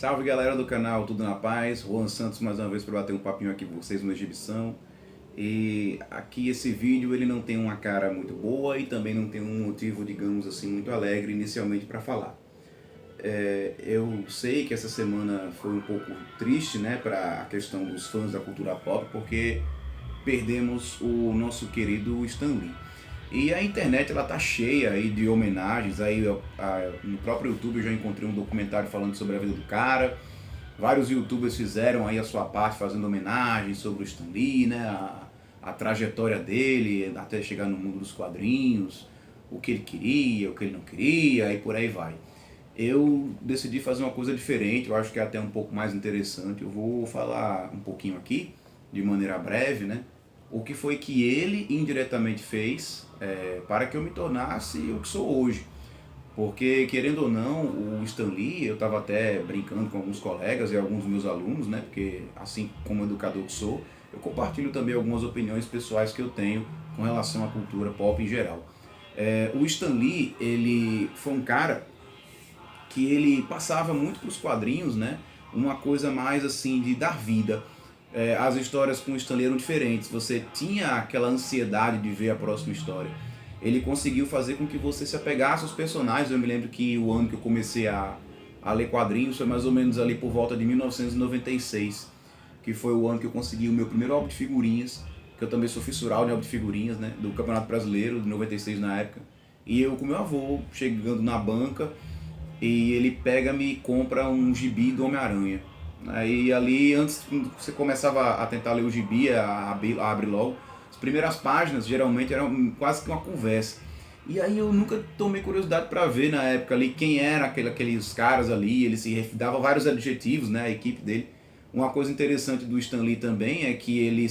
Salve galera do canal, tudo na paz? Juan Santos mais uma vez para bater um papinho aqui com vocês no Exibição. E aqui esse vídeo ele não tem uma cara muito boa e também não tem um motivo, digamos assim, muito alegre inicialmente para falar. Eu sei que essa semana foi um pouco triste, né, para a questão dos fãs da cultura pop, porque perdemos o nosso querido Stan Lee. E a internet ela tá cheia aí de homenagens, aí no próprio YouTube eu já encontrei um documentário falando sobre a vida do cara. Vários youtubers fizeram aí a sua parte fazendo homenagens sobre o Stan Lee, né, a trajetória dele até chegar no mundo dos quadrinhos, o que ele queria, o que ele não queria e por aí vai. Eu decidi fazer uma coisa diferente, eu acho que é até um pouco mais interessante. Eu vou falar um pouquinho aqui, de maneira breve, né, o que foi que ele indiretamente fez para que eu me tornasse o que sou hoje. Porque, querendo ou não, o Stan Lee, eu estava até brincando com alguns colegas e alguns meus alunos, né? Porque, assim como educador que sou, eu compartilho também algumas opiniões pessoais que eu tenho com relação à cultura pop em geral. O Stan Lee, ele foi um cara que ele passava muito para os quadrinhos, né? Uma coisa mais assim de dar vida. As histórias com o Stan Lee eram diferentes. Você tinha aquela ansiedade de ver a próxima história. Ele conseguiu fazer com que você se apegasse aos personagens. Eu me lembro que o ano que eu comecei a ler quadrinhos foi mais ou menos ali por volta de 1996, que foi o ano que eu consegui o meu primeiro álbum de figurinhas, que eu também sou fissurado em álbum de figurinhas, né, do Campeonato Brasileiro de 96 na época. E eu com meu avô chegando na banca e ele pega-me e compra um gibi do Homem-Aranha. Aí ali, antes você começava a tentar ler o gibi, a abrir logo, as primeiras páginas geralmente eram quase que uma conversa. E aí eu nunca tomei curiosidade para ver na época ali quem era aqueles caras ali, ele se dava vários adjetivos, né, a equipe dele. Uma coisa interessante do Stan Lee também é que ele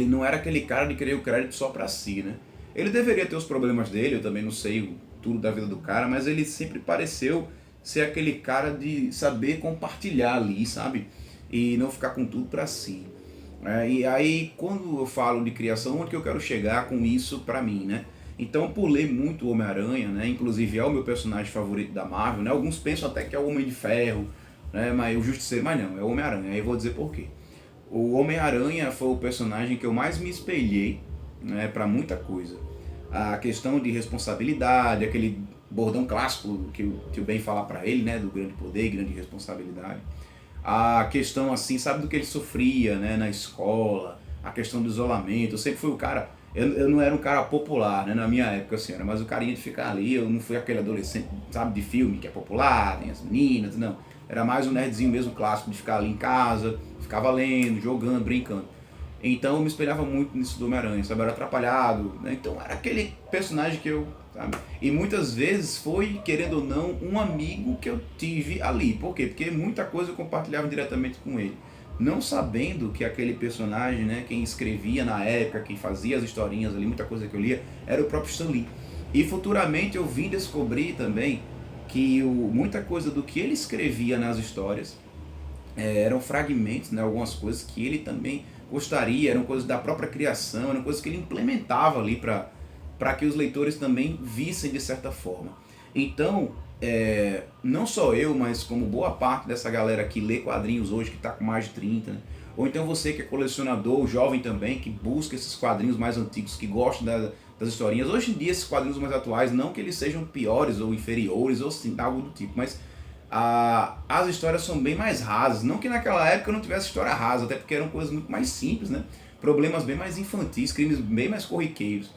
não era aquele cara de querer o crédito só para si, né? Ele deveria ter os problemas dele, eu também não sei tudo da vida do cara, mas ele sempre pareceu ser aquele cara de saber compartilhar ali, sabe? E não ficar com tudo para si. E aí, quando eu falo de criação, onde que eu quero chegar com isso pra mim, né? Então, eu pulei muito o Homem-Aranha, né? Inclusive é o meu personagem favorito da Marvel, né? Alguns pensam até que é o Homem de Ferro, né? Mas o Justiceiro, mas não, é o Homem-Aranha. Aí eu vou dizer por quê. O Homem-Aranha foi o personagem que eu mais me espelhei, né, para muita coisa. A questão de responsabilidade, aquele bordão clássico que o tio Ben fala pra ele, né, do grande poder e grande responsabilidade. A questão assim, sabe do que ele sofria, né, na escola, a questão do isolamento. Eu sempre fui o cara, eu não era um cara popular, né, na minha época assim, era mais o carinha de ficar ali. Eu não fui aquele adolescente, sabe, de filme que é popular, tem as meninas, não. Era mais um nerdzinho mesmo clássico de ficar ali em casa, ficava lendo, jogando, brincando. Então eu me espelhava muito nisso do Homem-Aranha, sabe? Era atrapalhado, né? Então era aquele personagem que eu, sabe? E muitas vezes foi, querendo ou não, um amigo que eu tive ali. Por quê? Porque muita coisa eu compartilhava diretamente com ele. Não sabendo que aquele personagem, né, quem escrevia na época, quem fazia as historinhas ali, muita coisa que eu lia, era o próprio Stan Lee. E futuramente eu vim descobrir também que muita coisa do que ele escrevia nas histórias eram fragmentos, né, algumas coisas que ele também gostaria, eram coisas da própria criação, eram coisas que ele implementava ali para que os leitores também vissem de certa forma. Então, não só eu, mas como boa parte dessa galera que lê quadrinhos hoje, que está com mais de 30, né? Ou então você que é colecionador, jovem também, que busca esses quadrinhos mais antigos, que gosta das historinhas. Hoje em dia, esses quadrinhos mais atuais, não que eles sejam piores ou inferiores, ou assim, algo do tipo, mas as histórias são bem mais rasas. Não que naquela época não tivesse história rasa, até porque eram coisas muito mais simples, né? Problemas bem mais infantis, crimes bem mais corriqueiros.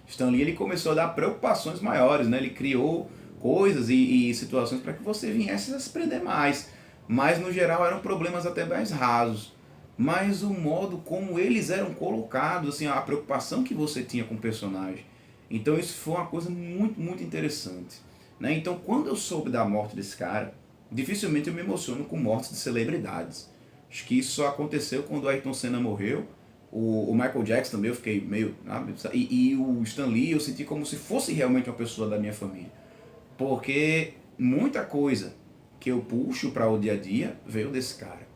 Stan Lee ele começou a dar preocupações maiores, né? Ele criou coisas e situações para que você viesse a se prender mais. Mas no geral eram problemas até mais rasos. Mas o modo como eles eram colocados, assim, a preocupação que você tinha com o personagem. Então isso foi uma coisa muito, muito interessante, né? Então quando eu soube da morte desse cara, dificilmente eu me emociono com mortes de celebridades. Acho que isso só aconteceu quando o Ayrton Senna morreu, o Michael Jackson também eu fiquei meio... E o Stan Lee eu senti como se fosse realmente uma pessoa da minha família. Porque muita coisa que eu puxo para o dia a dia veio desse cara,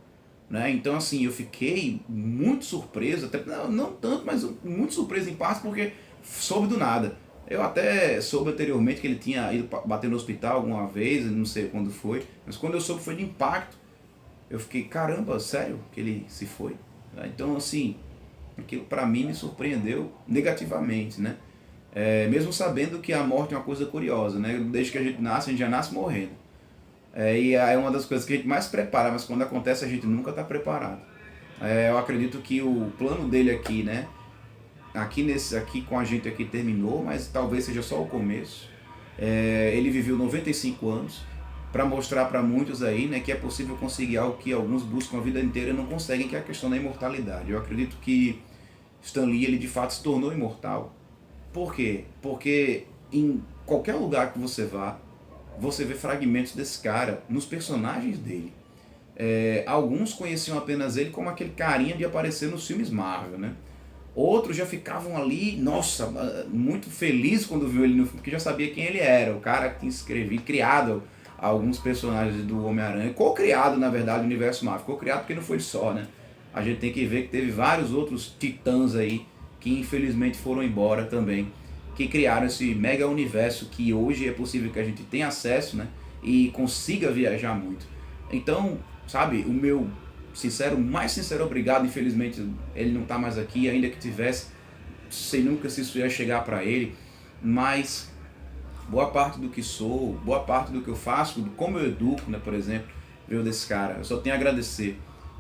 né? Então assim, eu fiquei muito surpreso, até não tanto, mas muito surpreso em parte porque soube do nada. Eu até soube anteriormente que ele tinha ido bater no hospital alguma vez, não sei quando foi, mas quando eu soube foi de impacto. Eu fiquei, caramba, sério que ele se foi? Então, assim, aquilo para mim me surpreendeu negativamente, né? Mesmo sabendo que a morte é uma coisa curiosa, né? Desde que a gente já nasce morrendo. E é uma das coisas que a gente mais prepara, mas quando acontece a gente nunca está preparado. Eu acredito que o plano dele aqui, né? Aqui com a gente aqui terminou, mas talvez seja só o começo. Ele viveu 95 anos para mostrar para muitos aí, né, que é possível conseguir algo que alguns buscam a vida inteira e não conseguem, que é a questão da imortalidade. Eu acredito que Stan Lee, ele de fato se tornou imortal. Por quê? Porque em qualquer lugar que você vá, você vê fragmentos desse cara nos personagens dele. Alguns conheciam apenas ele como aquele carinha de aparecer nos filmes Marvel, né? Outros já ficavam ali, nossa, muito felizes quando viu ele no filme, porque já sabia quem ele era, o cara que tinha escrevido, criado alguns personagens do Homem-Aranha, co-criado, na verdade, o universo Marvel. Co-criado porque não foi só, né? A gente tem que ver que teve vários outros titãs aí que infelizmente foram embora também, que criaram esse mega universo que hoje é possível que a gente tenha acesso, né? E consiga viajar muito. Então, sabe, o meu mais sincero obrigado, infelizmente ele não está mais aqui, ainda que tivesse, sei nunca se isso ia chegar para ele, mas boa parte do que sou, boa parte do que eu faço, como eu educo, né, por exemplo, veio desse cara. Eu só tenho a agradecer.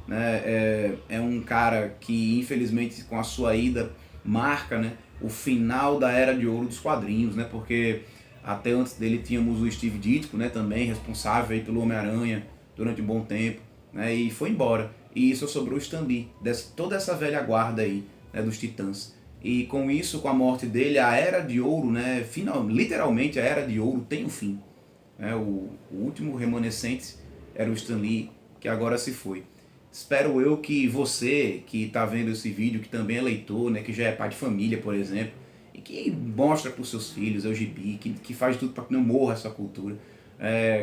Né? É um cara que, infelizmente, com a sua ida, marca, né, o final da era de ouro dos quadrinhos, né, porque até antes dele tínhamos o Steve Ditko, né, também responsável aí pelo Homem-Aranha durante um bom tempo, né, e foi embora. E só sobrou o Stan Lee, toda essa velha guarda aí, né, dos Titãs. E com isso, com a morte dele, a Era de Ouro, né, literalmente a Era de Ouro tem um fim. O último remanescente era o Stan Lee, que agora se foi. Espero eu que você, que está vendo esse vídeo, que também é leitor, né, que já é pai de família, por exemplo, e que mostra para os seus filhos, é o gibi, que faz tudo para que não morra essa cultura,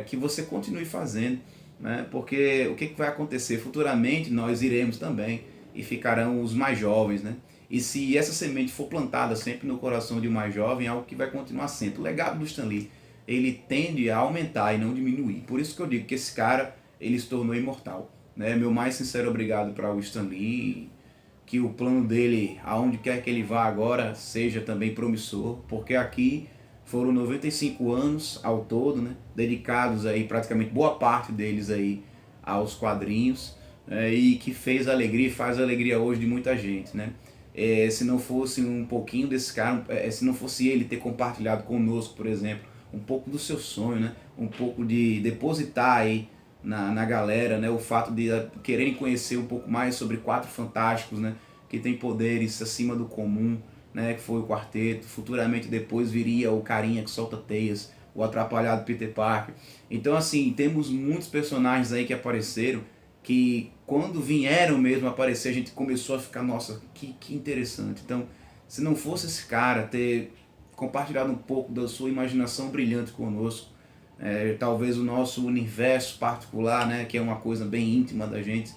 que você continue fazendo, né, porque o que vai acontecer? Futuramente nós iremos também e ficarão os mais jovens, né? E se essa semente for plantada sempre no coração de um mais jovem, é algo que vai continuar sendo. O legado do Stan Lee, ele tende a aumentar e não diminuir. Por isso que eu digo que esse cara, ele se tornou imortal. Né? Meu mais sincero obrigado para o Stan Lee, que o plano dele, aonde quer que ele vá agora, seja também promissor, porque aqui foram 95 anos ao todo, né? Dedicados aí, praticamente boa parte deles aí aos quadrinhos, e que fez alegria e faz alegria hoje de muita gente, né? Se não fosse um pouquinho desse cara, se não fosse ele ter compartilhado conosco, por exemplo, um pouco do seu sonho, né? Um pouco de depositar aí na galera, né? O fato de quererem conhecer um pouco mais sobre Quatro Fantásticos, né? Que tem poderes acima do comum, né? Que foi o quarteto. Futuramente depois viria o carinha que solta teias, o atrapalhado Peter Parker. Então assim, temos muitos personagens aí que apareceram, que quando vieram mesmo aparecer, a gente começou a ficar, nossa, que interessante. Então, se não fosse esse cara ter compartilhado um pouco da sua imaginação brilhante conosco, talvez o nosso universo particular, né, que é uma coisa bem íntima da gente,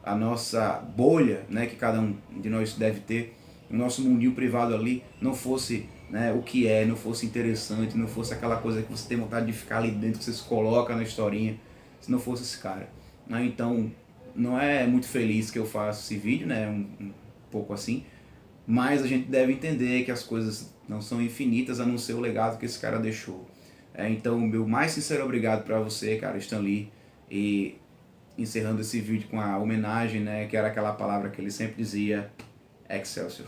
a nossa bolha, né, que cada um de nós deve ter, o nosso mundinho privado ali, não fosse, né, o que não fosse interessante, não fosse aquela coisa que você tem vontade de ficar ali dentro, que você se coloca na historinha, se não fosse esse cara. Né? Então, não é muito feliz que eu faça esse vídeo, né, um pouco assim, mas a gente deve entender que as coisas não são infinitas, a não ser o legado que esse cara deixou. Então, meu mais sincero obrigado para você, cara, Stan Lee, e encerrando esse vídeo com a homenagem, né, que era aquela palavra que ele sempre dizia, Excelsior.